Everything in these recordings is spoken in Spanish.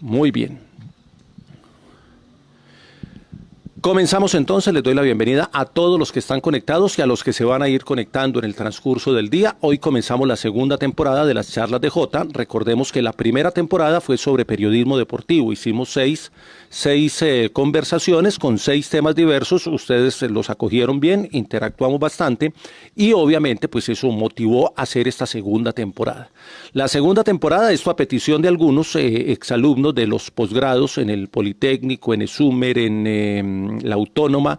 Muy bien. Comenzamos entonces, les doy la bienvenida a todos los que están conectados y a los que se van a ir conectando en el transcurso del día. Hoy comenzamos la segunda temporada de las charlas de Jota. Recordemos que la primera temporada fue sobre periodismo deportivo. Hicimos seis conversaciones con 6 temas diversos. Ustedes los acogieron bien, interactuamos bastante y obviamente pues eso motivó a hacer esta segunda temporada. La segunda temporada, esto a petición de algunos exalumnos de los posgrados en el Politécnico, en ESUMER, en la Autónoma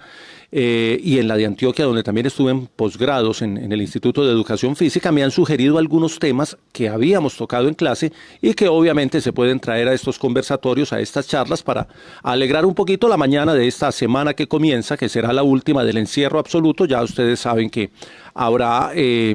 y en la de Antioquia, donde también estuve en posgrados en el Instituto de Educación Física, me han sugerido algunos temas que habíamos tocado en clase y que obviamente se pueden traer a estos conversatorios, a estas charlas, para alegrar un poquito la mañana de esta semana que comienza, que será la última del encierro absoluto. Ya ustedes saben que habrá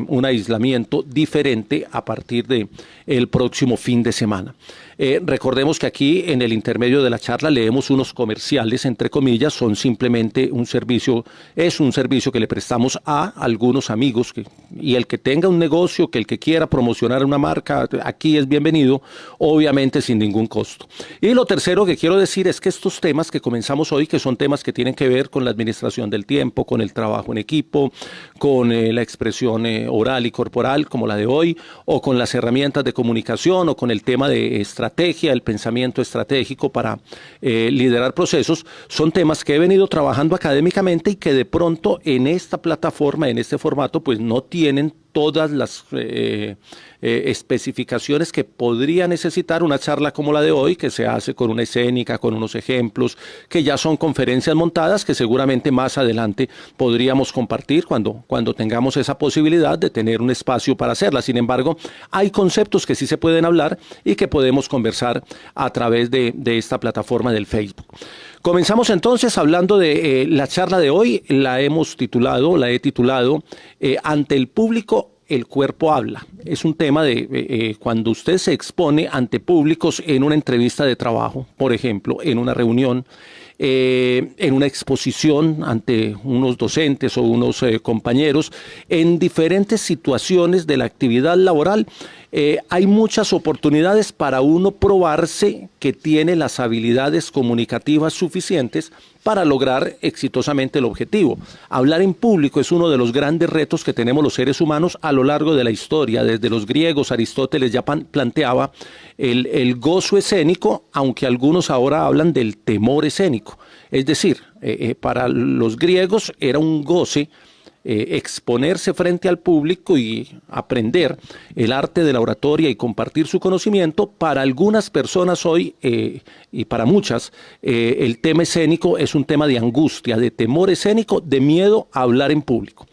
un aislamiento diferente a partir del próximo fin de semana. Recordemos que aquí en el intermedio de la charla leemos unos comerciales, entre comillas, son simplemente un servicio, es un servicio que le prestamos a algunos amigos y el que tenga un negocio, que el que quiera promocionar una marca, aquí es bienvenido, obviamente sin ningún costo. Y lo tercero que quiero decir es que estos temas que comenzamos hoy, que son temas que tienen que ver con la administración del tiempo, con el trabajo en equipo, con la expresión oral y corporal como la de hoy, o con las herramientas de comunicación, o con el tema de estrategia, el pensamiento estratégico para liderar procesos, son temas que he venido trabajando académicamente y que de pronto en esta plataforma, en este formato, pues no tienen todas las especificaciones que podría necesitar una charla como la de hoy, que se hace con una escénica, con unos ejemplos, que ya son conferencias montadas, que seguramente más adelante podríamos compartir cuando tengamos esa posibilidad de tener un espacio para hacerla. Sin embargo, hay conceptos que sí se pueden hablar y que podemos conversar a través de esta plataforma del Facebook. Comenzamos entonces hablando de la charla de hoy. La he titulado Ante el público, el cuerpo habla. Es un tema de cuando usted se expone ante públicos en una entrevista de trabajo, por ejemplo, en una reunión, en una exposición ante unos docentes o unos compañeros, en diferentes situaciones de la actividad laboral. Hay muchas oportunidades para uno probarse que tiene las habilidades comunicativas suficientes para lograr exitosamente el objetivo. Hablar en público es uno de los grandes retos que tenemos los seres humanos a lo largo de la historia. Desde los griegos, Aristóteles ya planteaba el gozo escénico, aunque algunos ahora hablan del temor escénico. Es decir, para los griegos era un goce exponerse frente al público y aprender el arte de la oratoria y compartir su conocimiento. Para algunas personas hoy y para muchas el tema escénico es un tema de angustia, de temor escénico, de miedo a hablar en público.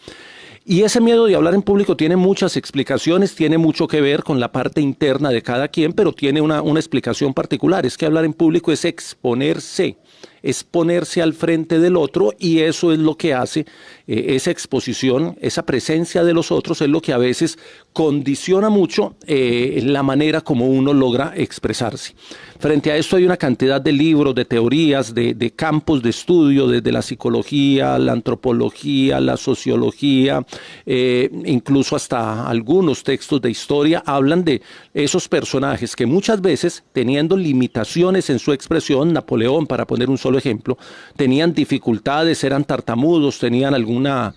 Y ese miedo de hablar en público tiene muchas explicaciones, tiene mucho que ver con la parte interna de cada quien, pero tiene una explicación particular. Es que hablar en público es exponerse al frente del otro, y eso es lo que hace esa exposición, esa presencia de los otros es lo que a veces condiciona mucho la manera como uno logra expresarse. Frente a esto hay una cantidad de libros, de teorías, de campos de estudio, desde la psicología, la antropología, la sociología, incluso hasta algunos textos de historia hablan de esos personajes que muchas veces, teniendo limitaciones en su expresión, Napoleón, para poner un solo ejemplo, tenían dificultades, eran tartamudos, tenían alguna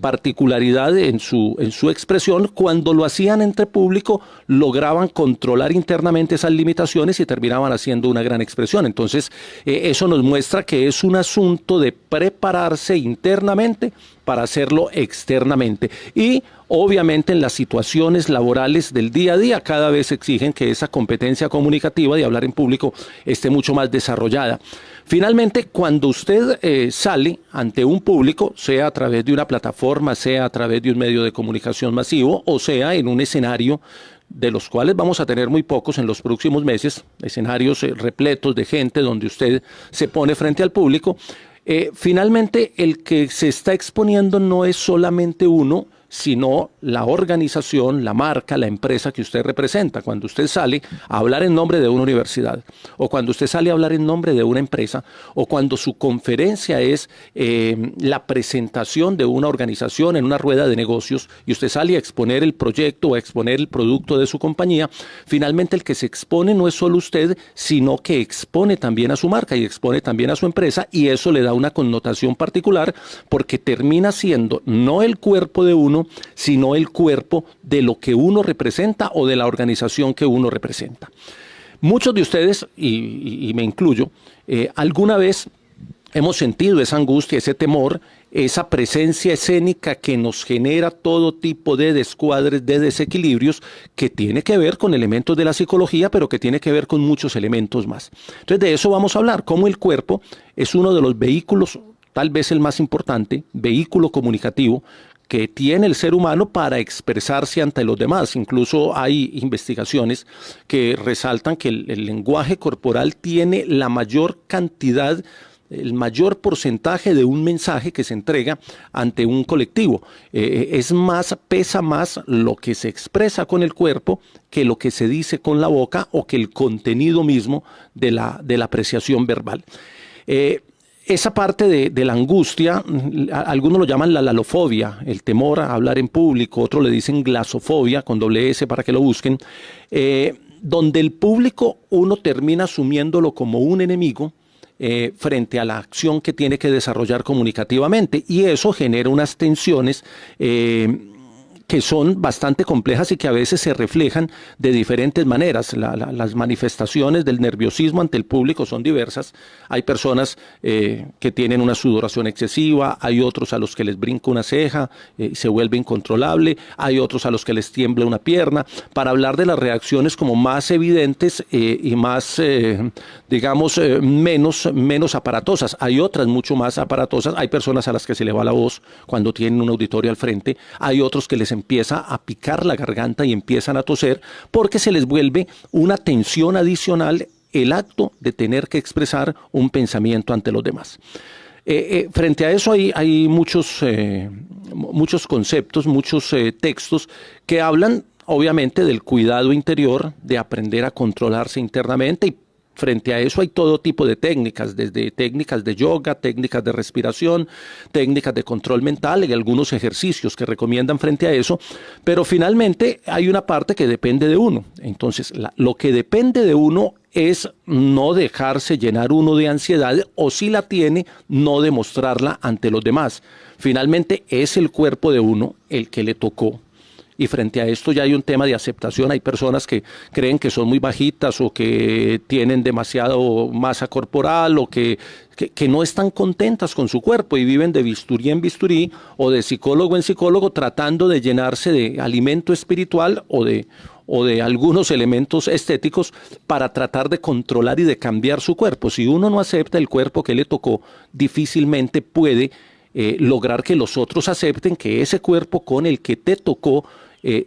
particularidad en su expresión. Cuando lo hacían entre público, lograban controlar internamente esas limitaciones y terminaban haciendo una gran expresión. Entonces, eso nos muestra que es un asunto de prepararse internamente para hacerlo externamente. Y obviamente en las situaciones laborales del día a día cada vez exigen que esa competencia comunicativa de hablar en público esté mucho más desarrollada. Finalmente, cuando usted sale ante un público, sea a través de una plataforma, sea a través de un medio de comunicación masivo, o sea en un escenario de los cuales vamos a tener muy pocos en los próximos meses, escenarios repletos de gente donde usted se pone frente al público, finalmente el que se está exponiendo no es solamente uno, sino la organización, la marca, la empresa que usted representa. Cuando usted sale a hablar en nombre de una universidad, o cuando usted sale a hablar en nombre de una empresa, o cuando su conferencia es la presentación de una organización en una rueda de negocios, y usted sale a exponer el proyecto o a exponer el producto de su compañía, finalmente el que se expone no es solo usted, sino que expone también a su marca y expone también a su empresa, y eso le da una connotación particular porque termina siendo no el cuerpo de uno, sino el cuerpo de lo que uno representa o de la organización que uno representa. Muchos de ustedes, y me incluyo, alguna vez hemos sentido esa angustia, ese temor, esa presencia escénica que nos genera todo tipo de descuadres, de desequilibrios, que tiene que ver con elementos de la psicología, pero que tiene que ver con muchos elementos más. Entonces de eso vamos a hablar, cómo el cuerpo es uno de los vehículos, tal vez el más importante, vehículo comunicativo, que tiene el ser humano para expresarse ante los demás. Incluso hay investigaciones que resaltan que el lenguaje corporal tiene la mayor cantidad, el mayor porcentaje de un mensaje que se entrega ante un colectivo. Pesa más lo que se expresa con el cuerpo que lo que se dice con la boca o que el contenido mismo de la apreciación verbal. Esa parte de la angustia, algunos lo llaman la lalofobia, el temor a hablar en público, otros le dicen glasofobia, con doble S para que lo busquen, donde el público uno termina asumiéndolo como un enemigo frente a la acción que tiene que desarrollar comunicativamente, y eso genera unas tensiones que son bastante complejas y que a veces se reflejan de diferentes maneras. Las manifestaciones del nerviosismo ante el público son diversas. Hay personas que tienen una sudoración excesiva, hay otros a los que les brinca una ceja y se vuelve incontrolable, hay otros a los que les tiembla una pierna. Para hablar de las reacciones como más evidentes y más, menos aparatosas, hay otras mucho más aparatosas. Hay personas a las que se le va la voz cuando tienen un auditorio al frente, hay otros que les empieza a picar la garganta y empiezan a toser porque se les vuelve una tensión adicional el acto de tener que expresar un pensamiento ante los demás. Frente a eso hay muchos conceptos, muchos textos que hablan obviamente del cuidado interior, de aprender a controlarse internamente, y frente a eso hay todo tipo de técnicas, desde técnicas de yoga, técnicas de respiración, técnicas de control mental y algunos ejercicios que recomiendan frente a eso, pero finalmente hay una parte que depende de uno. Entonces, lo que depende de uno es no dejarse llenar uno de ansiedad, o si la tiene, no demostrarla ante los demás. Finalmente es el cuerpo de uno el que le tocó. Y frente a esto ya hay un tema de aceptación. Hay personas que creen que son muy bajitas o que tienen demasiado masa corporal o que no están contentas con su cuerpo y viven de bisturí en bisturí o de psicólogo en psicólogo tratando de llenarse de alimento espiritual o de algunos elementos estéticos para tratar de controlar y de cambiar su cuerpo. Si uno no acepta el cuerpo que le tocó, difícilmente puede lograr que los otros acepten que ese cuerpo con el que te tocó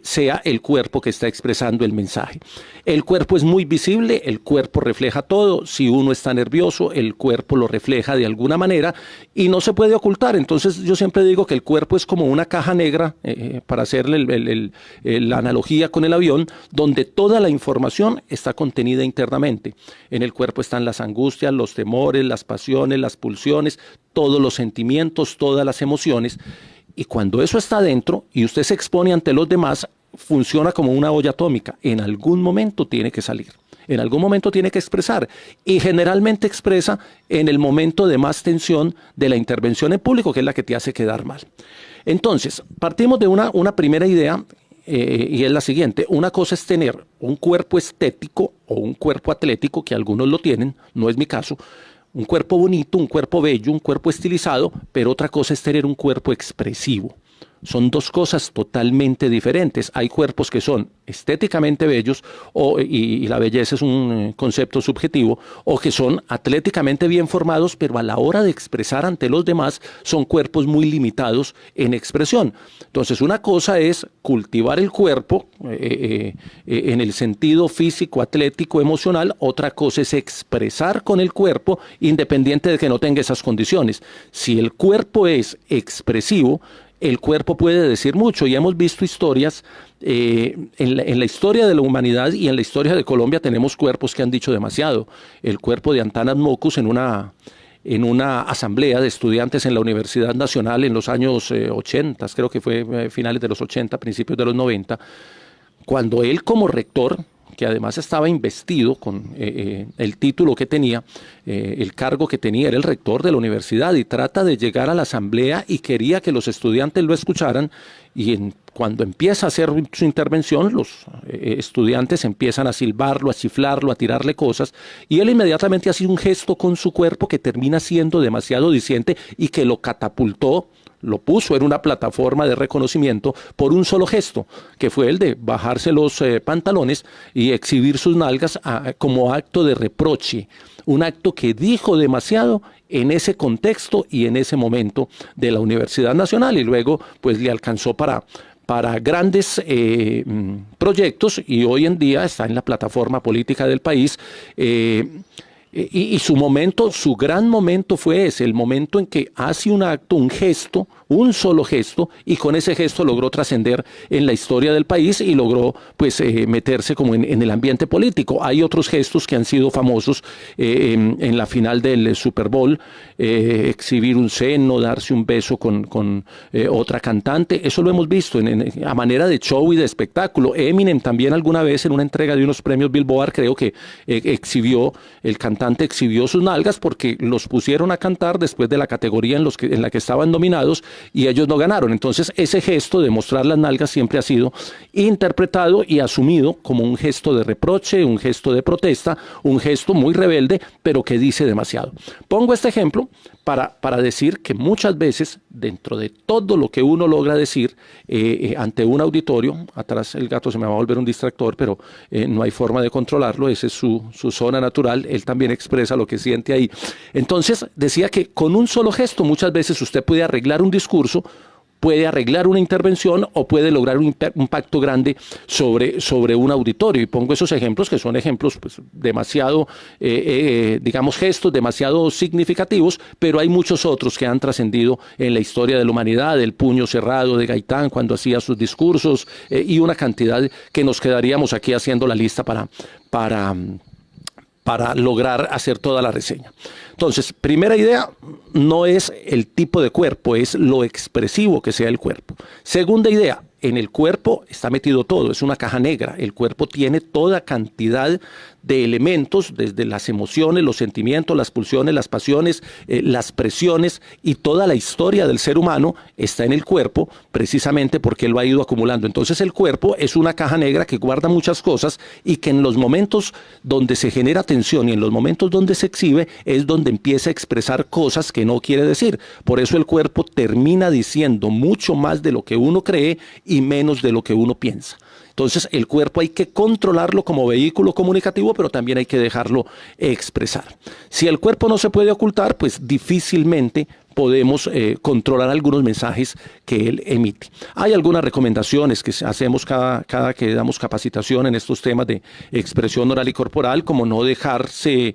sea el cuerpo que está expresando el mensaje. El cuerpo es muy visible, el cuerpo refleja todo. Si uno está nervioso, el cuerpo lo refleja de alguna manera y no se puede ocultar. Entonces yo siempre digo que el cuerpo es como una caja negra, para hacerle la analogía con el avión, donde toda la información está contenida internamente. En el cuerpo están las angustias, los temores, las pasiones, las pulsiones, todos los sentimientos, todas las emociones. Y cuando eso está dentro y usted se expone ante los demás, funciona como una olla atómica. En algún momento tiene que salir, en algún momento tiene que expresar, y generalmente expresa en el momento de más tensión de la intervención en público, que es la que te hace quedar mal. Entonces, partimos de una primera idea, y es la siguiente. Una cosa es tener un cuerpo estético o un cuerpo atlético, que algunos lo tienen, no es mi caso, un cuerpo bonito, un cuerpo bello, un cuerpo estilizado, pero otra cosa es tener un cuerpo expresivo. Son dos cosas totalmente diferentes. Hay cuerpos que son estéticamente bellos, y la belleza es un concepto subjetivo, o que son atléticamente bien formados, pero a la hora de expresar ante los demás son cuerpos muy limitados en expresión. Entonces, una cosa es cultivar el cuerpo en el sentido físico, atlético, emocional. Otra cosa es expresar con el cuerpo, independiente de que no tenga esas condiciones. Si el cuerpo es expresivo, el cuerpo puede decir mucho y hemos visto historias, en la historia de la humanidad y en la historia de Colombia tenemos cuerpos que han dicho demasiado. El cuerpo de Antanas Mockus en una asamblea de estudiantes en la Universidad Nacional en los años 80, creo que fue finales de los 80, principios de los 90, cuando él como rector, que además estaba investido con el título que tenía, el cargo que tenía, era el rector de la universidad, y trata de llegar a la asamblea y quería que los estudiantes lo escucharan, y cuando empieza a hacer su intervención, los estudiantes empiezan a silbarlo, a chiflarlo, a tirarle cosas, y él inmediatamente hace un gesto con su cuerpo que termina siendo demasiado diciente y que lo catapultó, lo puso en una plataforma de reconocimiento por un solo gesto, que fue el de bajarse los pantalones y exhibir sus nalgas como acto de reproche, un acto que dijo demasiado en ese contexto y en ese momento de la Universidad Nacional, y luego pues le alcanzó para grandes proyectos, y hoy en día está en la plataforma política del país. Y su momento, su gran momento fue ese, el momento en que hace un acto, un gesto, un solo gesto, y con ese gesto logró trascender en la historia del país y logró pues meterse como en el ambiente político. Hay otros gestos que han sido famosos en la final del Super Bowl, exhibir un seno, darse un beso con otra cantante, eso lo hemos visto a manera de show y de espectáculo. Eminem también alguna vez en una entrega de unos premios Billboard, creo que el cantante exhibió sus nalgas porque los pusieron a cantar después de la categoría en la que estaban nominados y ellos no ganaron. Entonces ese gesto de mostrar las nalgas siempre ha sido interpretado y asumido como un gesto de reproche, un gesto de protesta, un gesto muy rebelde, pero que dice demasiado. Pongo este ejemplo para decir que muchas veces, dentro de todo lo que uno logra decir ante un auditorio, atrás el gato se me va a volver un distractor, pero no hay forma de controlarlo, esa es su zona natural, él también expresa lo que siente ahí. Entonces decía que con un solo gesto muchas veces usted puede arreglar un discurso, puede arreglar una intervención o puede lograr un impacto grande sobre un auditorio. Y pongo esos ejemplos que son ejemplos pues, demasiado, digamos, gestos demasiado significativos, pero hay muchos otros que han trascendido en la historia de la humanidad, el puño cerrado de Gaitán cuando hacía sus discursos y una cantidad que nos quedaríamos aquí haciendo la lista para lograr hacer toda la reseña. Entonces, primera idea, no es el tipo de cuerpo, es lo expresivo que sea el cuerpo. Segunda idea, en el cuerpo está metido todo, es una caja negra. El cuerpo tiene toda cantidad de elementos, desde las emociones, los sentimientos, las pulsiones, las pasiones, las presiones, y toda la historia del ser humano está en el cuerpo, precisamente porque él lo ha ido acumulando. Entonces el cuerpo es una caja negra que guarda muchas cosas y que en los momentos donde se genera tensión y en los momentos donde se exhibe es donde empieza a expresar cosas que no quiere decir. Por eso el cuerpo termina diciendo mucho más de lo que uno cree y menos de lo que uno piensa. Entonces el cuerpo hay que controlarlo como vehículo comunicativo, pero también hay que dejarlo expresar. Si el cuerpo no se puede ocultar, pues difícilmente podemos controlar algunos mensajes que él emite. Hay algunas recomendaciones que hacemos cada que damos capacitación en estos temas de expresión oral y corporal, como no dejarse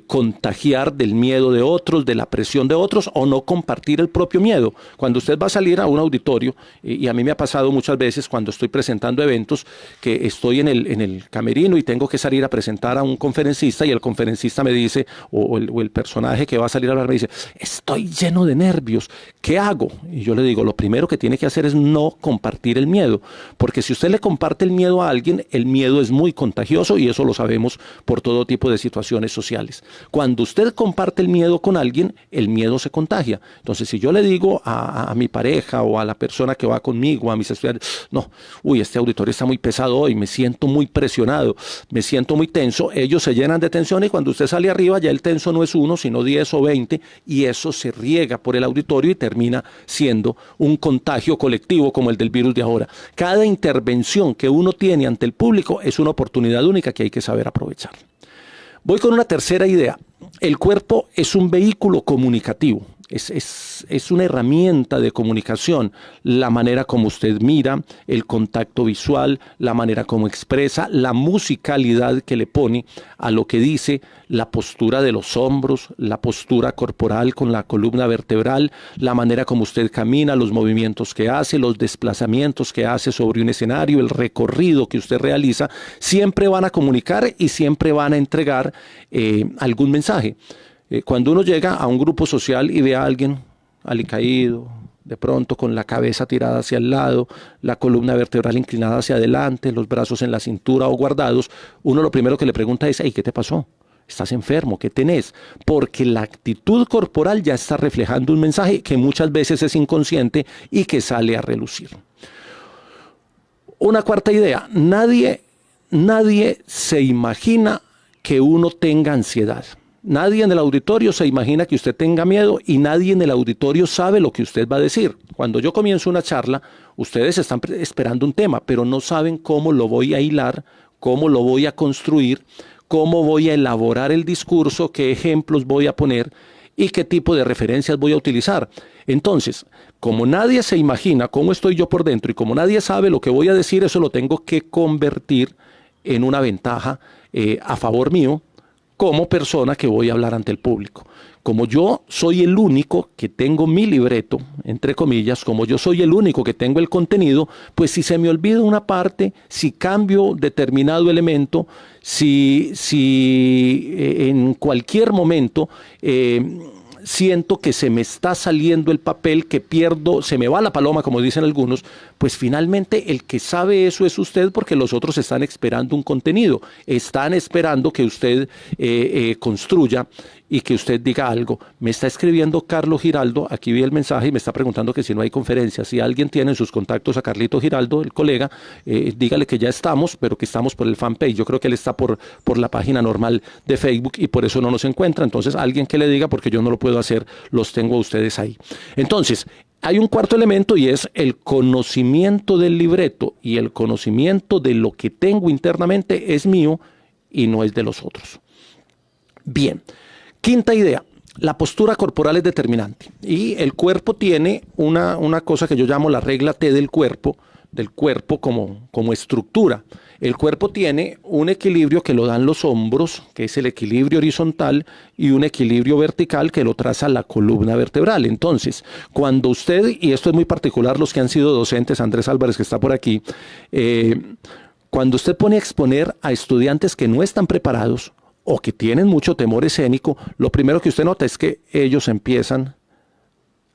contagiar del miedo de otros, de la presión de otros, o no compartir el propio miedo. Cuando usted va a salir a un auditorio, y a mí me ha pasado muchas veces cuando estoy presentando eventos, que estoy en el camerino y tengo que salir a presentar a un conferencista, y el conferencista me dice, o el personaje que va a salir a hablar me dice, estoy lleno de nervios, ¿qué hago? Y yo le digo, lo primero que tiene que hacer es no compartir el miedo, porque si usted le comparte el miedo a alguien, el miedo es muy contagioso, y eso lo sabemos por todo tipo de situaciones sociales. Cuando usted comparte el miedo con alguien, el miedo se contagia. Entonces, si yo le digo a mi pareja o a la persona que va conmigo, a mis estudiantes, no, uy, este auditorio está muy pesado hoy, me siento muy presionado, me siento muy tenso, ellos se llenan de tensión, y cuando usted sale arriba ya el tenso no es 1, sino 10 o 20, y eso se riega por el auditorio y termina siendo un contagio colectivo como el del virus de ahora. Cada intervención que uno tiene ante el público es una oportunidad única que hay que saber aprovechar. Voy con una tercera idea. El cuerpo es un vehículo comunicativo. Es una herramienta de comunicación, la manera como usted mira, el contacto visual, la manera como expresa, la musicalidad que le pone a lo que dice, la postura de los hombros, la postura corporal con la columna vertebral, la manera como usted camina, los movimientos que hace, los desplazamientos que hace sobre un escenario, el recorrido que usted realiza, siempre van a comunicar y siempre van a entregar algún mensaje. Cuando uno llega a un grupo social y ve a alguien alicaído, de pronto con la cabeza tirada hacia el lado, la columna vertebral inclinada hacia adelante, los brazos en la cintura o guardados, uno lo primero que le pregunta es: ¿qué te pasó? ¿Estás enfermo? ¿Qué tenés? Porque la actitud corporal ya está reflejando un mensaje que muchas veces es inconsciente y que sale a relucir. Una cuarta idea: nadie se imagina que uno tenga ansiedad. Nadie en el auditorio se imagina que usted tenga miedo y nadie en el auditorio sabe lo que usted va a decir. Cuando yo comienzo una charla, ustedes están esperando un tema, pero no saben cómo lo voy a hilar, cómo lo voy a construir, cómo voy a elaborar el discurso, qué ejemplos voy a poner y qué tipo de referencias voy a utilizar. Entonces, como nadie se imagina cómo estoy yo por dentro y como nadie sabe lo que voy a decir, eso lo tengo que convertir en una ventaja a favor mío, como persona que voy a hablar ante el público. Como yo soy el único que tengo mi libreto, entre comillas, como yo soy el único que tengo el contenido, pues si se me olvida una parte, si cambio determinado elemento, si en cualquier momento siento que se me está saliendo el papel, que pierdo, se me va la paloma, como dicen algunos, pues finalmente el que sabe eso es usted, porque los otros están esperando un contenido, están esperando que usted construya y que usted diga algo. Me está escribiendo Carlos Giraldo, aquí vi el mensaje y me está preguntando que si no hay conferencia. Si alguien tiene en sus contactos a Carlito Giraldo, el colega, dígale que ya estamos, pero que estamos por el fanpage. Yo creo que él está por la página normal de Facebook y por eso no nos encuentra. Entonces, alguien que le diga, porque yo no lo puedo hacer, los tengo a ustedes ahí. Entonces, hay un cuarto elemento y es el conocimiento del libreto, y el conocimiento de lo que tengo internamente es mío y no es de los otros. Bien. Quinta idea: la postura corporal es determinante y el cuerpo tiene una cosa que yo llamo la regla T del cuerpo como estructura. El cuerpo tiene un equilibrio que lo dan los hombros, que es el equilibrio horizontal, y un equilibrio vertical que lo traza la columna vertebral. Entonces, cuando usted, y esto es muy particular los que han sido docentes, Andrés Álvarez que está por aquí, cuando usted pone a exponer a estudiantes que no están preparados, o que tienen mucho temor escénico, lo primero que usted nota es que ellos empiezan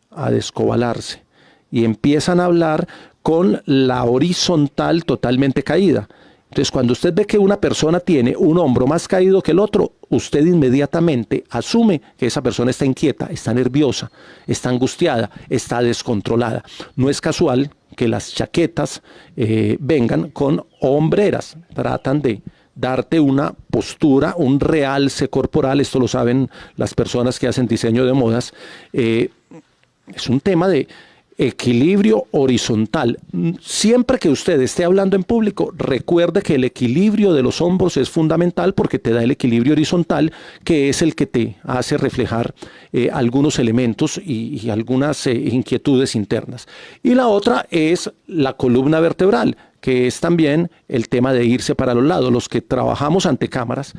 a descobalarse y empiezan a hablar con la horizontal totalmente caída. Entonces, cuando usted ve que una persona tiene un hombro más caído que el otro, usted inmediatamente asume que esa persona está inquieta, está nerviosa, está angustiada, está descontrolada. No es casual que las chaquetas vengan con hombreras, tratan de darte una postura, un realce corporal. Esto lo saben las personas que hacen diseño de modas. Es un tema de equilibrio horizontal. Siempre que usted esté hablando en público, recuerde que el equilibrio de los hombros es fundamental, porque te da el equilibrio horizontal, que es el que te hace reflejar algunos elementos y algunas inquietudes internas. Y la otra es la columna vertebral, que es también el tema de irse para los lados. Los que trabajamos ante cámaras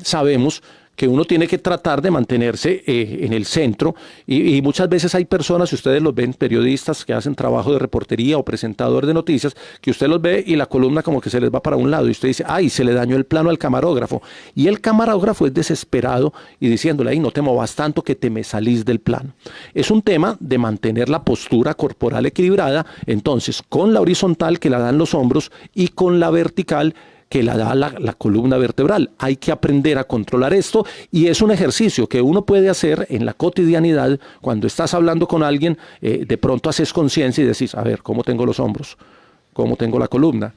sabemos que uno tiene que tratar de mantenerse en el centro y muchas veces hay personas, si ustedes los ven, periodistas que hacen trabajo de reportería o presentadores de noticias, que usted los ve y la columna como que se les va para un lado y usted dice: ¡ay, se le dañó el plano al camarógrafo! Y el camarógrafo es desesperado y diciéndole: ¡ay, no te movas tanto que te me salís del plano! Es un tema de mantener la postura corporal equilibrada, entonces con la horizontal que la dan los hombros y con la vertical que la da la columna vertebral. Hay que aprender a controlar esto y es un ejercicio que uno puede hacer en la cotidianidad. Cuando estás hablando con alguien, de pronto haces conciencia y decís: a ver, ¿cómo tengo los hombros? ¿Cómo tengo la columna?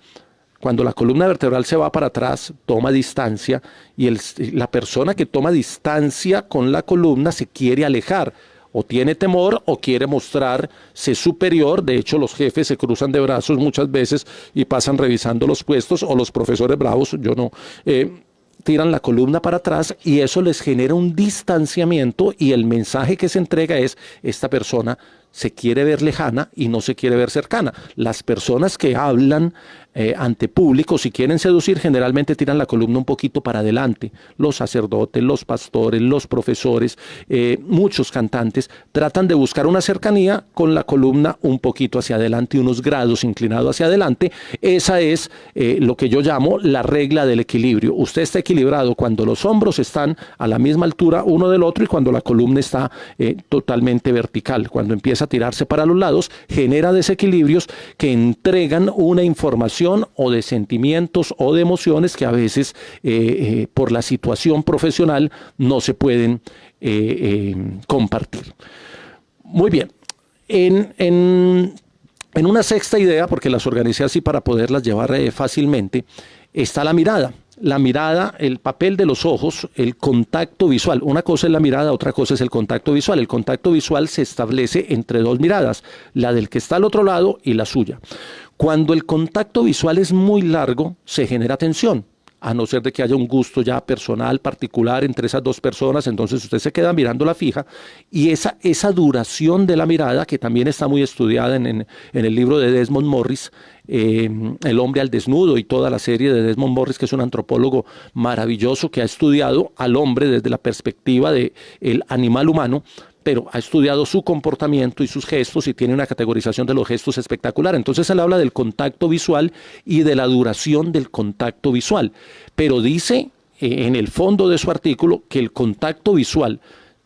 Cuando la columna vertebral se va para atrás, toma distancia y la persona que toma distancia con la columna se quiere alejar. O tiene temor o quiere mostrarse superior. De hecho, los jefes se cruzan de brazos muchas veces y pasan revisando los puestos, o los profesores bravos, yo no, tiran la columna para atrás y eso les genera un distanciamiento y el mensaje que se entrega es: esta persona se quiere ver lejana y no se quiere ver cercana. Las personas que hablan ante público, si quieren seducir, generalmente tiran la columna un poquito para adelante. Los sacerdotes, los pastores, los profesores, muchos cantantes tratan de buscar una cercanía con la columna un poquito hacia adelante, unos grados inclinado hacia adelante. Esa es lo que yo llamo la regla del equilibrio. Usted está equilibrado cuando los hombros están a la misma altura uno del otro y cuando la columna está totalmente vertical. Cuando empieza a tirarse para los lados, genera desequilibrios que entregan una información o de sentimientos o de emociones que a veces por la situación profesional no se pueden compartir. Muy bien. En una sexta idea, porque las organicé así para poderlas llevar fácilmente, está la mirada. La mirada, el papel de los ojos, el contacto visual. Una cosa es la mirada, otra cosa es el contacto visual. El contacto visual se establece entre dos miradas, la del que está al otro lado y la suya. Cuando el contacto visual es muy largo, se genera tensión. A no ser de que haya un gusto ya personal, particular entre esas dos personas, entonces usted se queda mirándola fija y esa duración de la mirada, que también está muy estudiada en el libro de Desmond Morris, El hombre al desnudo, y toda la serie de Desmond Morris, que es un antropólogo maravilloso que ha estudiado al hombre desde la perspectiva del animal humano, pero ha estudiado su comportamiento y sus gestos y tiene una categorización de los gestos espectacular. Entonces él habla del contacto visual y de la duración del contacto visual, pero dice en el fondo de su artículo que el contacto visual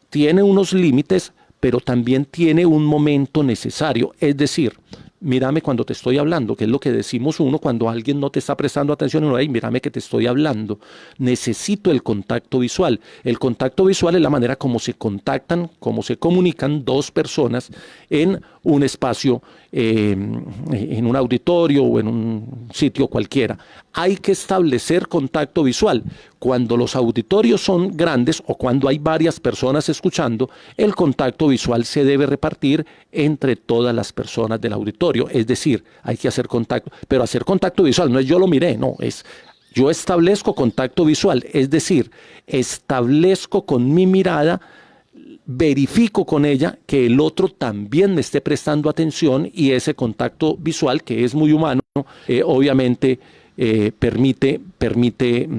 tiene unos límites, pero también tiene un momento necesario, es decir, mírame cuando te estoy hablando, que es lo que decimos uno cuando alguien no te está prestando atención, y uno, hey, mírame que te estoy hablando. Necesito el contacto visual. El contacto visual es la manera como se contactan, como se comunican dos personas en un espacio, en un auditorio o en un sitio cualquiera. Hay que establecer contacto visual. Cuando los auditorios son grandes o cuando hay varias personas escuchando, el contacto visual se debe repartir entre todas las personas del auditorio. Es decir, hay que hacer contacto, pero hacer contacto visual no es yo lo miré, no, es yo establezco contacto visual, es decir, establezco con mi mirada, verifico con ella que el otro también me esté prestando atención y ese contacto visual, que es muy humano, obviamente permite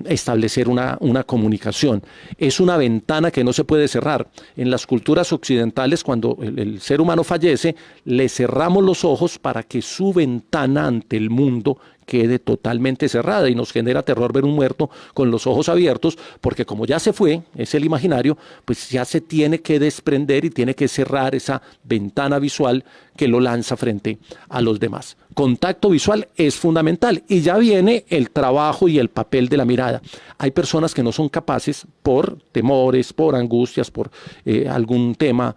establecer una comunicación. Es una ventana que no se puede cerrar. En las culturas occidentales, cuando el ser humano fallece, le cerramos los ojos para que su ventana ante el mundo quede totalmente cerrada, y nos genera terror ver un muerto con los ojos abiertos, porque como ya se fue, es el imaginario, pues ya se tiene que desprender y tiene que cerrar esa ventana visual que lo lanza frente a los demás. Contacto visual es fundamental, y ya viene el trabajo y el papel de la mirada. Hay personas que no son capaces, por temores, por angustias, por algún tema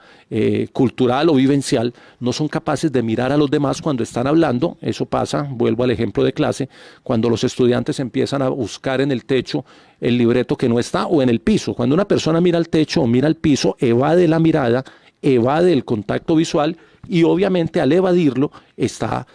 cultural o vivencial, no son capaces de mirar a los demás cuando están hablando. Eso pasa, vuelvo al ejemplo de clase, cuando los estudiantes empiezan a buscar en el techo el libreto que no está, o en el piso. Cuando una persona mira al techo o mira al piso, evade la mirada, evade el contacto visual, y obviamente al evadirlo está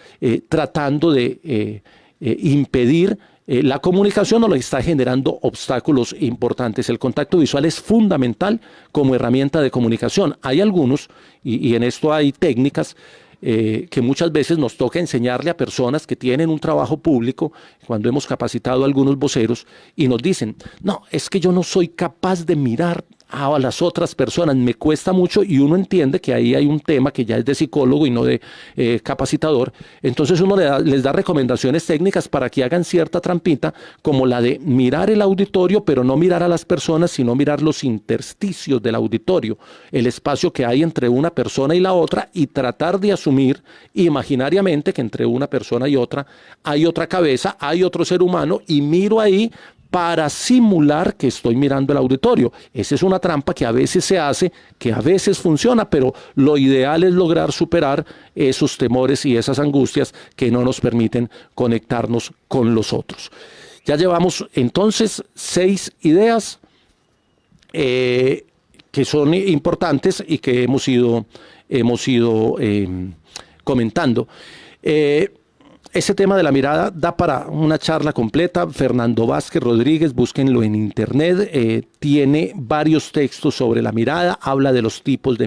tratando de impedir la comunicación, o le está generando obstáculos importantes. El contacto visual es fundamental como herramienta de comunicación. Hay algunos, y en esto hay técnicas, que muchas veces nos toca enseñarle a personas que tienen un trabajo público, cuando hemos capacitado a algunos voceros, y nos dicen, no, es que yo no soy capaz de mirar a las otras personas, me cuesta mucho, y uno entiende que ahí hay un tema que ya es de psicólogo y no de capacitador. Entonces uno les da recomendaciones técnicas para que hagan cierta trampita, como la de mirar el auditorio, pero no mirar a las personas, sino mirar los intersticios del auditorio, el espacio que hay entre una persona y la otra, y tratar de asumir imaginariamente que entre una persona y otra hay otra cabeza, hay otro ser humano, y miro ahí para simular que estoy mirando el auditorio. Esa es una trampa que a veces se hace, que a veces funciona, pero lo ideal es lograr superar esos temores y esas angustias que no nos permiten conectarnos con los otros. Ya llevamos entonces 6 ideas que son importantes y que hemos ido comentando. Ese tema de la mirada da para una charla completa. Fernando Vázquez Rodríguez, búsquenlo en internet, tiene varios textos sobre la mirada, habla de los tipos de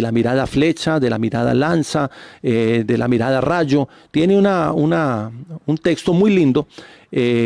la mirada flecha, de la mirada lanza, de la mirada rayo. Tiene un texto muy lindo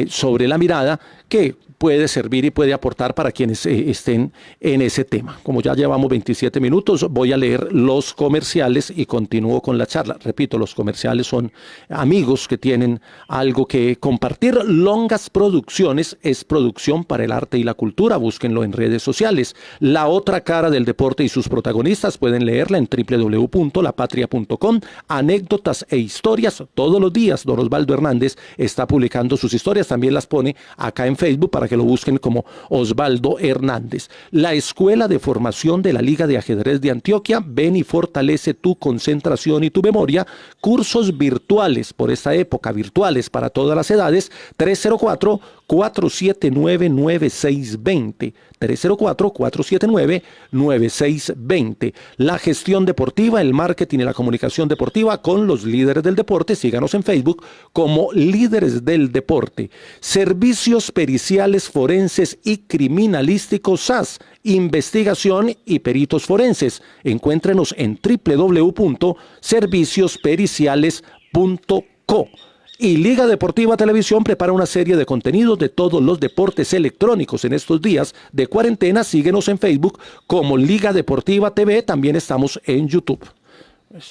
sobre la mirada que puede servir y puede aportar para quienes estén en ese tema. Como ya llevamos 27 minutos, voy a leer los comerciales y continúo con la charla. Repito, los comerciales son amigos que tienen algo que compartir. Longas Producciones es producción para el arte y la cultura. Búsquenlo en redes sociales. La otra cara del deporte y sus protagonistas pueden leerla en www.lapatria.com. Anécdotas e historias. Todos los días Don Osvaldo Hernández está publicando sus historias. También las pone acá en Facebook para que lo busquen como Osvaldo Hernández. La Escuela de Formación de la Liga de Ajedrez de Antioquia. Ven y fortalece tu concentración y tu memoria. Cursos virtuales por esta época, virtuales para todas las edades. 304-479-9620. 304-479-9620. La gestión deportiva, el marketing y la comunicación deportiva con los líderes del deporte. Síganos en Facebook como Líderes del Deporte. Servicios periciales forenses y criminalísticos SAS. Investigación y peritos forenses. Encuéntrenos en www.serviciospericiales.co. Y Liga Deportiva Televisión prepara una serie de contenidos de todos los deportes electrónicos en estos días de cuarentena. Síguenos en Facebook como Liga Deportiva TV. También estamos en YouTube.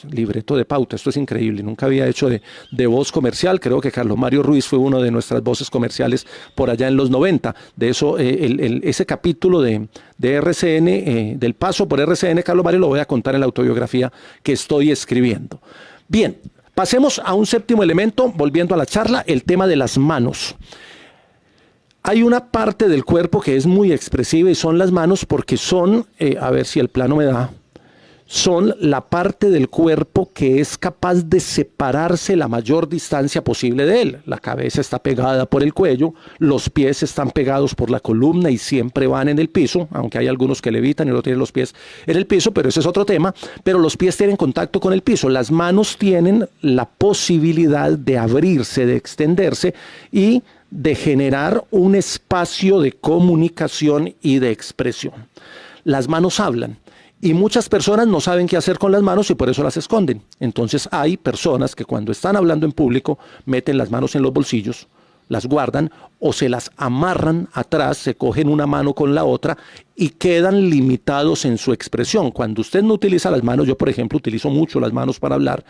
Libreto de pauta, esto es increíble, nunca había hecho de voz comercial. Creo que Carlos Mario Ruiz fue uno de nuestras voces comerciales por allá en los 90. De eso, ese capítulo de RCN, del paso por RCN, Carlos Mario, lo voy a contar en la autobiografía que estoy escribiendo. Bien, pasemos a un séptimo elemento, volviendo a la charla, el tema de las manos. Hay una parte del cuerpo que es muy expresiva y son las manos, porque son, a ver si el plano me da, son la parte del cuerpo que es capaz de separarse la mayor distancia posible de él. La cabeza está pegada por el cuello, los pies están pegados por la columna y siempre van en el piso, aunque hay algunos que levitan y no tienen los pies en el piso, pero ese es otro tema. Pero los pies tienen contacto con el piso. Las manos tienen la posibilidad de abrirse, de extenderse y de generar un espacio de comunicación y de expresión. Las manos hablan. Y muchas personas no saben qué hacer con las manos y por eso las esconden. Entonces hay personas que cuando están hablando en público meten las manos en los bolsillos, las guardan o se las amarran atrás, se cogen una mano con la otra y quedan limitados en su expresión. Cuando usted no utiliza las manos, yo por ejemplo utilizo mucho las manos para hablar,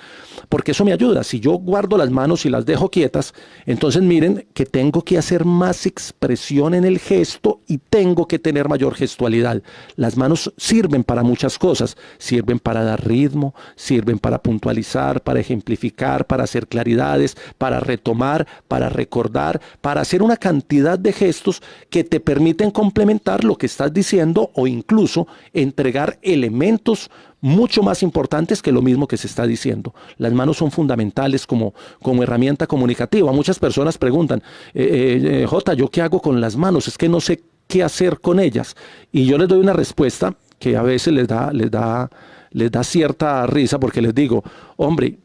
porque eso me ayuda. Si yo guardo las manos y las dejo quietas, entonces miren que tengo que hacer más expresión en el gesto y tengo que tener mayor gestualidad. Las manos sirven para muchas cosas, sirven para dar ritmo, sirven para puntualizar, para ejemplificar, para hacer claridades, para retomar, para recordar, para hacer una cantidad de gestos que te permiten complementar lo que estás diciendo o incluso entregar elementos mucho más importantes que lo mismo que se está diciendo. Las manos son fundamentales como herramienta comunicativa. Muchas personas preguntan, Jota, ¿yo qué hago con las manos? Es que no sé qué hacer con ellas. Y yo les doy una respuesta que a veces les da cierta risa, porque les digo, hombre,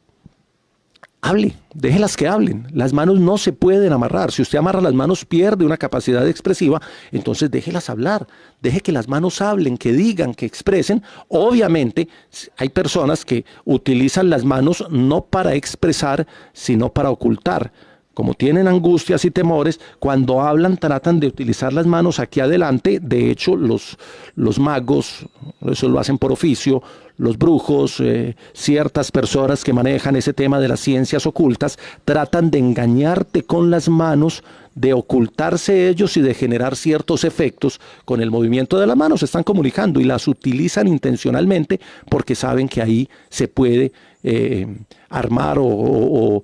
hable, déjelas que hablen. Las manos no se pueden amarrar. Si usted amarra las manos, pierde una capacidad expresiva. Entonces déjelas hablar. Deje que las manos hablen, que digan, que expresen. Obviamente hay personas que utilizan las manos no para expresar, sino para ocultar. Como tienen angustias y temores, cuando hablan tratan de utilizar las manos aquí adelante. De hecho, los magos, eso lo hacen por oficio, los brujos, ciertas personas que manejan ese tema de las ciencias ocultas, tratan de engañarte con las manos, de ocultarse ellos y de generar ciertos efectos con el movimiento de las manos. Se están comunicando y las utilizan intencionalmente porque saben que ahí se puede armar o